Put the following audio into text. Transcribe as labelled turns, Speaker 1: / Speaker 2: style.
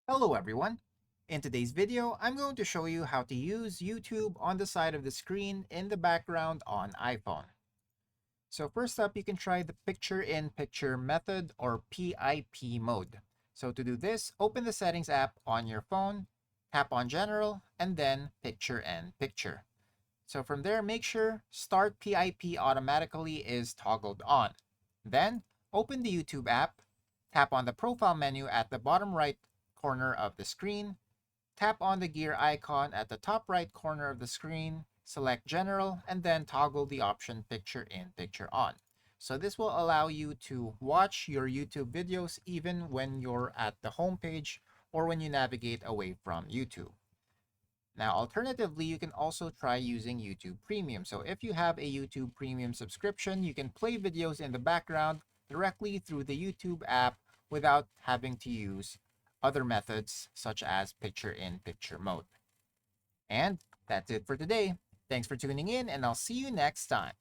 Speaker 1: Hello everyone! In today's video, I'm going to show you how to use YouTube on the side of the screen in the background on iPhone. So first up, you can try the picture-in-picture method or PIP mode. So to do this, open the Settings app on your phone, tap on General, and then Picture-in-Picture. So from there, make sure Start PIP automatically is toggled on. Then, open the YouTube app, tap on the profile menu at the bottom right corner of the screen, tap on the gear icon at the top right corner of the screen, select General, and then toggle the option Picture in, Picture on. So this will allow you to watch your YouTube videos even when you're at the home page or when you navigate away from YouTube. Now, alternatively, you can also try using YouTube Premium. So if you have a YouTube Premium subscription, you can play videos in the background directly through the YouTube app without having to use other methods such as picture-in-picture mode. And that's it for today. Thanks for tuning in, and I'll see you next time.